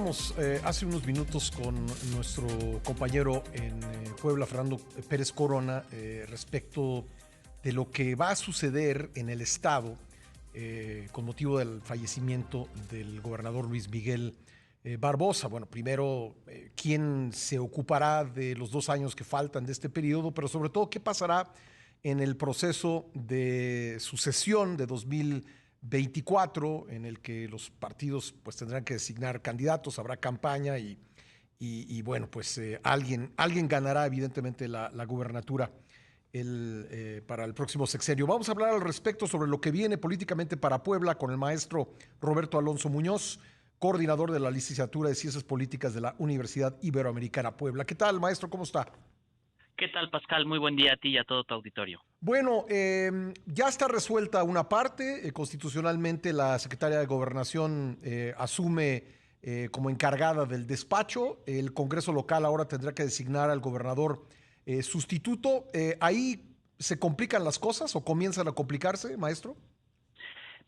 Platicábamos hace unos minutos con nuestro compañero en Puebla, Fernando Pérez Corona, respecto de lo que va a suceder en el estado con motivo del fallecimiento del gobernador Luis Miguel Barbosa. Bueno, primero, quién se ocupará de los 2 años que faltan de este periodo, pero sobre todo, qué pasará en el proceso de sucesión de 2024, en el que los partidos pues tendrán que designar candidatos, habrá campaña y bueno, pues alguien ganará evidentemente la gubernatura para el próximo sexenio. Vamos a hablar al respecto sobre lo que viene políticamente para Puebla con el maestro Roberto Alonso Muñoz, coordinador de la licenciatura de Ciencias Políticas de la Universidad Iberoamericana Puebla. ¿Qué tal, maestro? ¿Cómo está? ¿Qué tal, Pascal? Muy buen día a ti y a todo tu auditorio. Bueno, ya está resuelta una parte. Constitucionalmente, la secretaria de Gobernación asume como encargada del despacho. El Congreso local ahora tendrá que designar al gobernador sustituto. ¿Ahí se complican las cosas o comienzan a complicarse, maestro?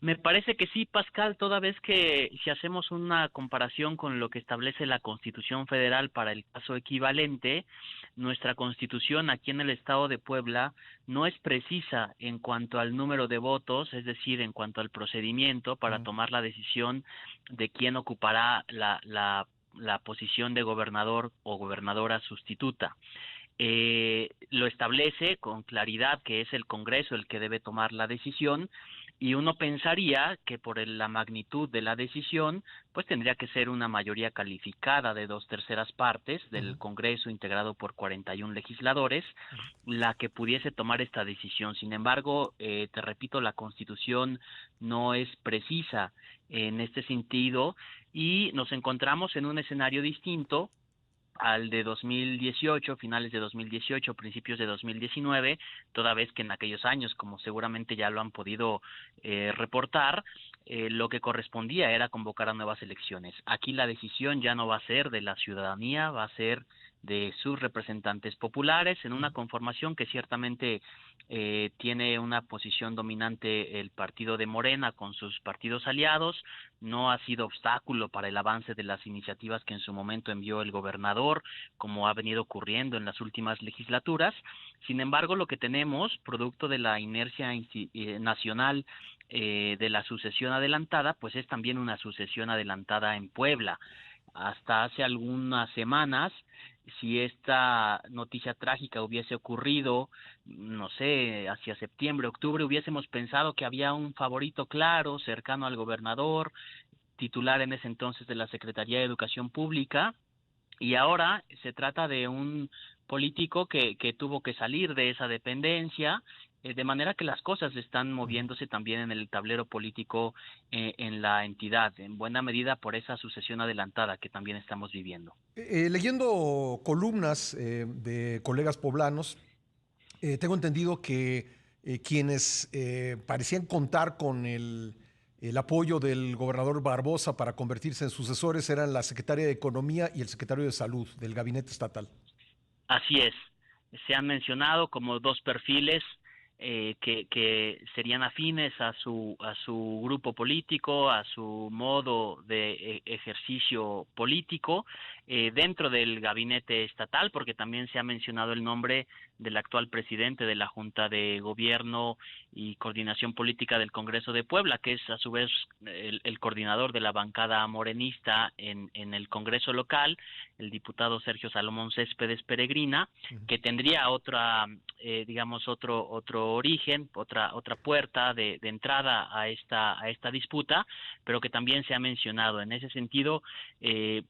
Me parece que sí, Pascal, toda vez que si hacemos una comparación con lo que establece la Constitución Federal para el caso equivalente, nuestra Constitución aquí en el Estado de Puebla no es precisa en cuanto al número de votos, es decir, en cuanto al procedimiento para tomar la decisión de quién ocupará la posición de gobernador o gobernadora sustituta. Lo establece con claridad que es el Congreso el que debe tomar la decisión, y uno pensaría que por la magnitud de la decisión, pues tendría que ser una mayoría calificada de 2/3 del Congreso integrado por 41 legisladores la que pudiese tomar esta decisión. Sin embargo, te repito, la Constitución no es precisa en este sentido y nos encontramos en un escenario distinto al de 2018, finales de 2018, principios de 2019, toda vez que en aquellos años, como seguramente ya lo han podido reportar, lo que correspondía era convocar a nuevas elecciones. Aquí la decisión ya no va a ser de la ciudadanía, va a ser de sus representantes populares en una conformación que ciertamente tiene una posición dominante el partido de Morena con sus partidos aliados. No ha sido obstáculo para el avance de las iniciativas que en su momento envió el gobernador, como ha venido ocurriendo en las últimas legislaturas. Sin embargo, lo que tenemos, producto de la inercia nacional de la sucesión adelantada, pues es también una sucesión adelantada en Puebla. Hasta hace algunas semanas, si esta noticia trágica hubiese ocurrido, no sé, hacia septiembre, octubre, hubiésemos pensado que había un favorito claro, cercano al gobernador, titular en ese entonces de la Secretaría de Educación Pública, y ahora se trata de un político que tuvo que salir de esa dependencia, de manera que las cosas están moviéndose también en el tablero político en la entidad, en buena medida por esa sucesión adelantada que también estamos viviendo. Leyendo columnas de colegas poblanos, tengo entendido que quienes parecían contar con el apoyo del gobernador Barbosa para convertirse en sucesores eran la secretaria de Economía y el secretario de Salud del gabinete estatal. Así es, se han mencionado como dos perfiles que serían afines a su grupo político, a su modo de ejercicio político dentro del gabinete estatal, porque también se ha mencionado el nombre del actual presidente de la Junta de Gobierno y Coordinación Política del Congreso de Puebla, que es a su vez el coordinador de la bancada morenista en el Congreso local, el diputado Sergio Salomón Céspedes Peregrina, que tendría otra, digamos, otro origen, otra puerta de entrada a esta disputa, pero que también se ha mencionado. En ese sentido,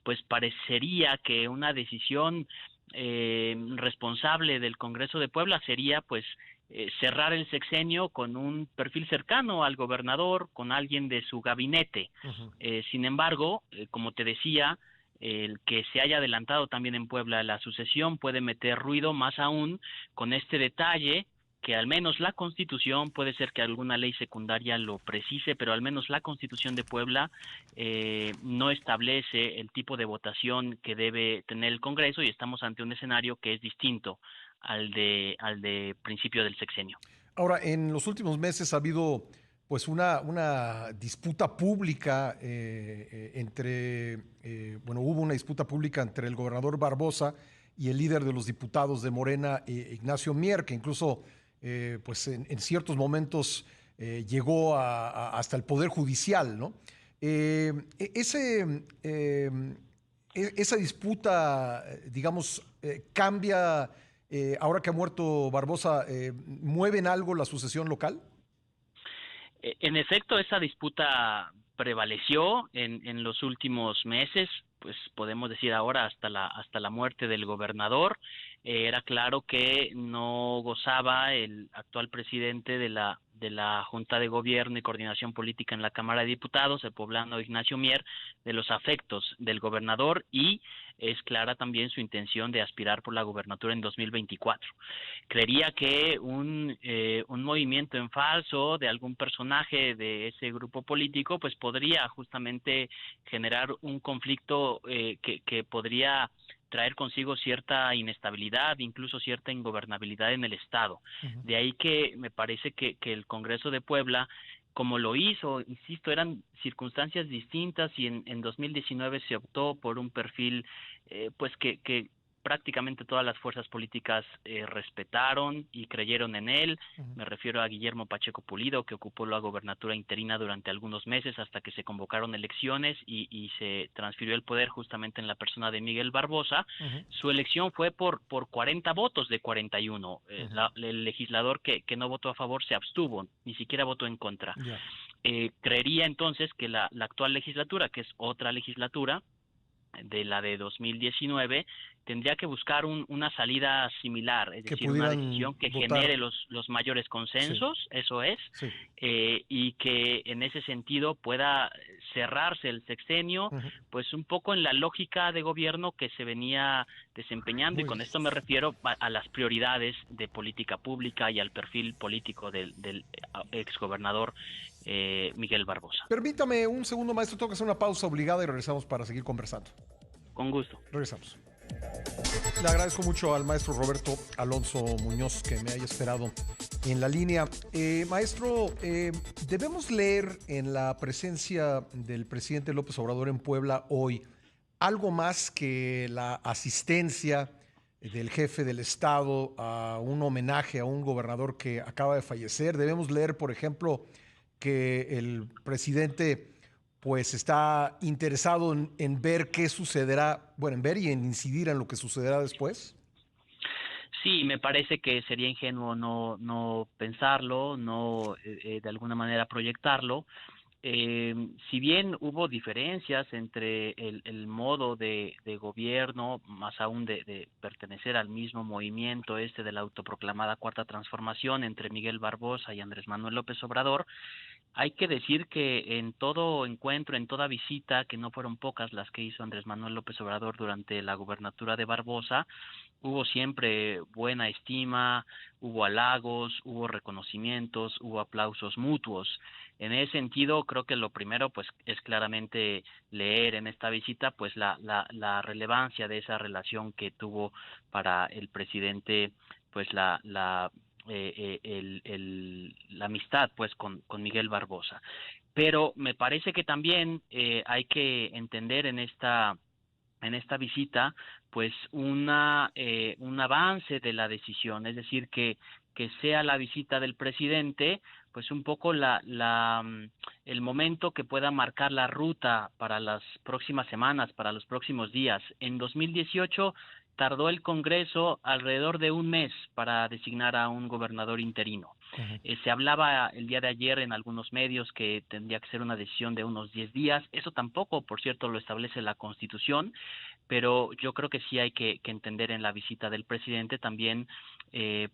pues parecería que una decisión responsable del Congreso de Puebla sería pues cerrar el sexenio con un perfil cercano al gobernador, con alguien de su gabinete. Sin embargo, como te decía, el que se haya adelantado también en Puebla la sucesión puede meter ruido, más aún con este detalle que al menos la Constitución, puede ser que alguna ley secundaria lo precise, pero al menos la Constitución de Puebla no establece el tipo de votación que debe tener el Congreso, y estamos ante un escenario que es distinto al de principio del sexenio. Ahora, en los últimos meses ha habido pues una disputa pública hubo una disputa pública entre el gobernador Barbosa y el líder de los diputados de Morena, Ignacio Mier, que incluso pues en ciertos momentos llegó hasta el Poder Judicial, ¿no? Eh, e- ese, eh, Esa disputa, digamos, cambia, ahora que ha muerto Barbosa, ¿mueve en algo la sucesión local? En efecto, esa disputa prevaleció en los últimos meses, pues podemos decir ahora hasta la muerte del gobernador. Era claro que no gozaba el actual presidente de la Junta de Gobierno y Coordinación Política en la Cámara de Diputados, el poblano Ignacio Mier, de los afectos del gobernador, y es clara también su intención de aspirar por la gubernatura en 2024. Creería que un movimiento en falso de algún personaje de ese grupo político pues podría justamente generar un conflicto que podría traer consigo cierta inestabilidad, incluso cierta ingobernabilidad en el Estado. Ujú. De ahí que me parece que el Congreso de Puebla, como lo hizo, insisto, eran circunstancias distintas y en 2019 se optó por un perfil pues que prácticamente todas las fuerzas políticas respetaron y creyeron en él. Ujú. Me refiero a Guillermo Pacheco Pulido, que ocupó la gobernatura interina durante algunos meses hasta que se convocaron elecciones y se transfirió el poder justamente en la persona de Miguel Barbosa. Ujú. Su elección fue por 40 votos de 41. Ujú. El legislador que no votó a favor se abstuvo, ni siquiera votó en contra. Ya. Creería entonces que la actual legislatura, que es otra legislatura, de la de 2019, tendría que buscar una salida similar, es Que decir, una pudieran decisión que votar. genere los mayores Sí, consensos, eso es, sí. y que en ese sentido pueda cerrarse el sexenio, Ujú. pues un poco en la lógica de gobierno que se venía desempeñando, y Muy con bien. esto me refiero a las prioridades de política pública y al perfil político del exgobernador Miguel Barbosa. Permítame un segundo, maestro. Tengo que hacer una pausa obligada y regresamos para seguir conversando. Con gusto. Regresamos. Le agradezco mucho al maestro Roberto Alonso Muñoz que me haya esperado en la línea. Maestro, debemos leer en la presencia del presidente López Obrador en Puebla hoy algo más que la asistencia del jefe del Estado a un homenaje a un gobernador que acaba de fallecer. Debemos leer, por ejemplo, que el presidente pues está interesado en ver qué sucederá, bueno, en ver y en incidir en lo que sucederá después. Sí, me parece que sería ingenuo no pensarlo, no de alguna manera proyectarlo. Si bien hubo diferencias entre el modo de gobierno, más aún de pertenecer al mismo movimiento este de la autoproclamada Cuarta Transformación entre Miguel Barbosa y Andrés Manuel López Obrador, hay que decir que en todo encuentro, en toda visita, que no fueron pocas las que hizo Andrés Manuel López Obrador durante la gubernatura de Barbosa, hubo siempre buena estima, hubo halagos, hubo reconocimientos, hubo aplausos mutuos. En ese sentido, creo que lo primero, pues, es claramente leer en esta visita, pues, la relevancia de esa relación que tuvo para el presidente, pues, la amistad, pues, con Miguel Barbosa. Pero me parece que también hay que entender en esta visita, pues un avance de la decisión, es decir, que sea la visita del presidente, pues un poco el momento que pueda marcar la ruta para las próximas semanas, para los próximos días. En 2018 tardó el Congreso alrededor de un mes para designar a un gobernador interino. Ujú. Se hablaba el día de ayer en algunos medios que tendría que ser una decisión de unos 10 días. Eso tampoco, por cierto, lo establece la Constitución, pero yo creo que sí hay que entender en la visita del presidente también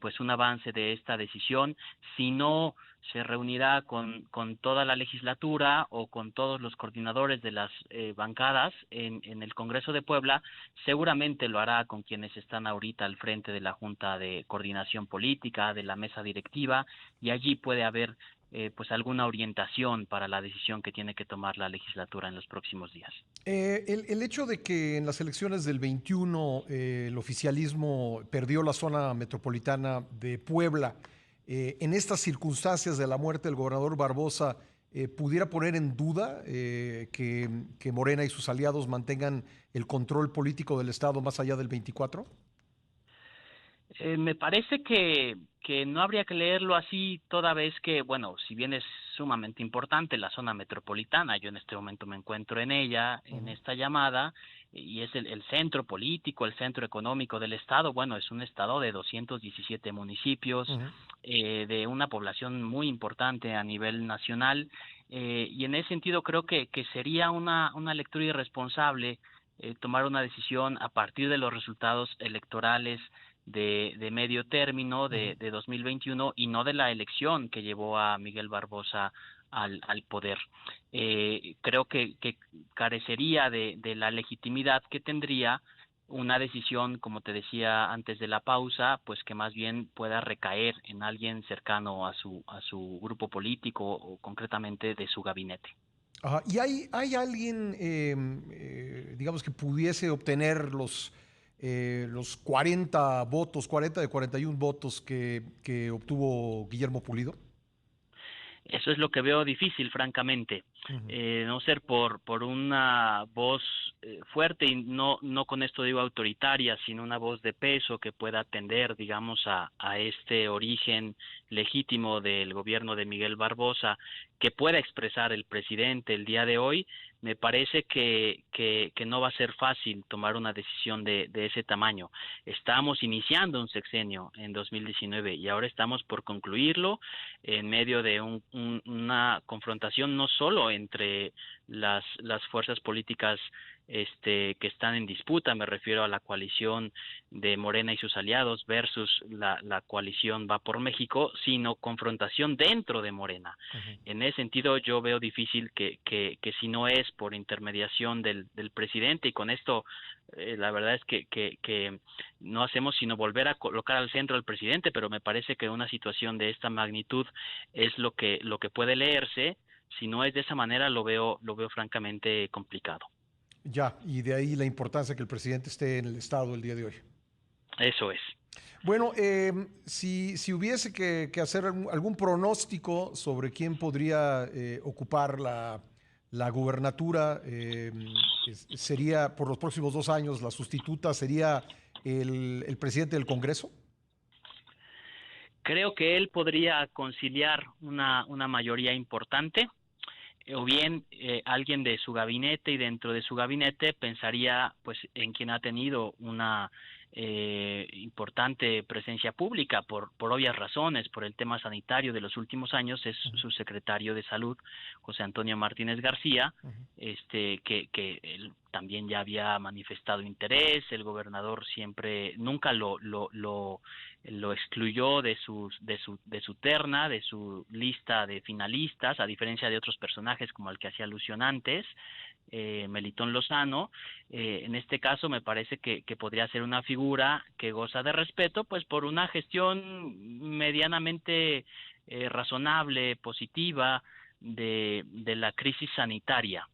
pues un avance de esta decisión. Si no se reunirá con toda la legislatura o con todos los coordinadores de las bancadas en el Congreso de Puebla, seguramente lo hará con quienes están ahorita al frente de la Junta de Coordinación Política, de la mesa directiva, y allí puede haber pues alguna orientación para la decisión que tiene que tomar la legislatura en los próximos días. El hecho de que en las elecciones del 21 el oficialismo perdió la zona metropolitana de Puebla, en estas circunstancias de la muerte del gobernador Barbosa, pudiera poner en duda que Morena y sus aliados mantengan el control político del Estado más allá del 24? Me parece que no habría que leerlo así, toda vez que, bueno, si bien es sumamente importante la zona metropolitana, yo en este momento me encuentro en ella, en esta llamada, y es el centro político, el centro económico del estado. Bueno, es un estado de 217 municipios, Ujú. de una población muy importante a nivel nacional, y en ese sentido creo que sería una lectura irresponsable tomar una decisión a partir de los resultados electorales de medio término Ujú. de 2021 y no de la elección que llevó a Miguel Barbosa al poder. Creo que carecería de la legitimidad que tendría una decisión, como te decía antes de la pausa, pues que más bien pueda recaer en alguien cercano a su grupo político o concretamente de su gabinete. Ajá. ¿Y hay alguien, digamos, que pudiese obtener los 40 votos, 40 de 41 votos que obtuvo Guillermo Pulido? Eso es lo que veo difícil, francamente. Ujú. No ser por una voz fuerte, y no con esto digo autoritaria, sino una voz de peso que pueda atender, digamos, a este origen legítimo del gobierno de Miguel Barbosa, que pueda expresar el presidente el día de hoy. Me parece que no va a ser fácil tomar una decisión de ese tamaño. Estamos iniciando un sexenio en 2019 y ahora estamos por concluirlo en medio de una confrontación no solo entre las fuerzas políticas que están en disputa, me refiero a la coalición de Morena y sus aliados versus la coalición Va por México, sino confrontación dentro de Morena. Ujú. En ese sentido yo veo difícil que si no es por intermediación del presidente, y con esto la verdad es que no hacemos sino volver a colocar al centro al presidente, pero me parece que una situación de esta magnitud es lo que puede leerse. Si no es de esa manera, lo veo francamente complicado. Ya, y de ahí la importancia que el presidente esté en el Estado el día de hoy. Eso es. Bueno, si hubiese que hacer algún pronóstico sobre quién podría ocupar la gubernatura, sería por los próximos 2 años, la sustituta sería el presidente del Congreso. Creo que él podría conciliar una mayoría importante, o bien alguien de su gabinete, y dentro de su gabinete pensaría pues en quien ha tenido una importante presencia pública por obvias razones, por el tema sanitario de los últimos años. Es Ujú. su secretario de salud, José Antonio Martínez García, Ujú. que él también ya había manifestado interés. El gobernador siempre nunca lo excluyó de su terna, de su lista de finalistas, a diferencia de otros personajes como el que hacía alusión antes, Melitón Lozano. En este caso me parece que podría ser una figura que goza de respeto, pues por una gestión medianamente razonable, positiva de la crisis sanitaria.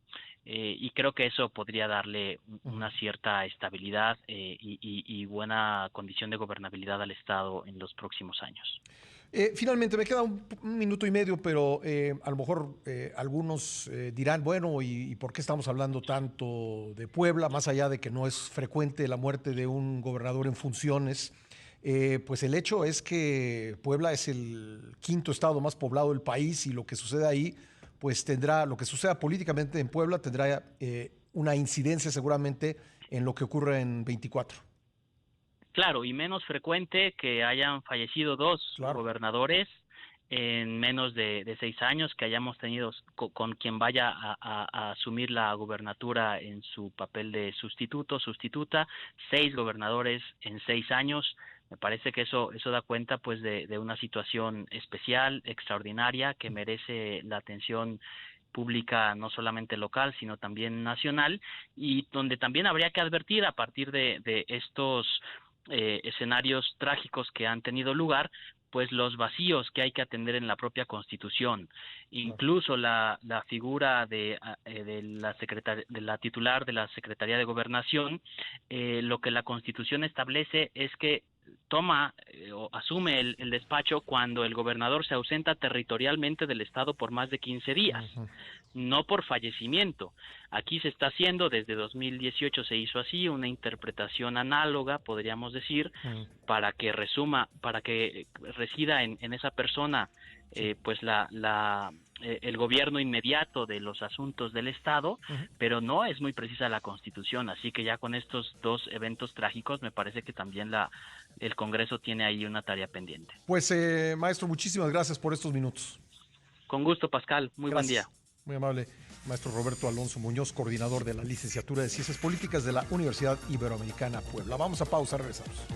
Y creo que eso podría darle Ujú. una cierta estabilidad y buena condición de gobernabilidad al Estado en los próximos años. Finalmente, me queda un minuto y medio, pero a lo mejor algunos dirán, bueno, ¿y por qué estamos hablando tanto de Puebla? Más allá de que no es frecuente la muerte de un gobernador en funciones, pues el hecho es que Puebla es el quinto estado más poblado del país, y lo que sucede ahí, pues tendrá, lo que suceda políticamente en Puebla tendrá una incidencia seguramente en lo que ocurre en 24. Claro, y menos frecuente que hayan fallecido dos Claro. gobernadores en menos de 6 años, que hayamos tenido con quien vaya a asumir la gubernatura en su papel de sustituta, 6 gobernadores en 6 años. Me parece que eso da cuenta pues de una situación especial, extraordinaria, que merece la atención pública no solamente local, sino también nacional, y donde también habría que advertir a partir de estos escenarios trágicos que han tenido lugar, pues los vacíos que hay que atender en la propia Constitución. Claro. Incluso la figura de la titular de la Secretaría de Gobernación, lo que la Constitución establece es que toma o asume el despacho cuando el gobernador se ausenta territorialmente del estado por más de 15 días, no por fallecimiento. Aquí se está haciendo, desde 2018 se hizo así, una interpretación análoga, podríamos decir, para que resida en esa persona pues el gobierno inmediato de los asuntos del Estado, pero no es muy precisa la Constitución, así que ya con estos dos eventos trágicos me parece que también el Congreso tiene ahí una tarea pendiente. Pues maestro, muchísimas gracias por estos minutos. Con gusto, Pascal, muy Gracias. buen día. Muy amable, maestro Roberto Alonso Muñoz, coordinador de la Licenciatura de Ciencias Políticas de la Universidad Iberoamericana Puebla. Vamos a pausa, regresamos.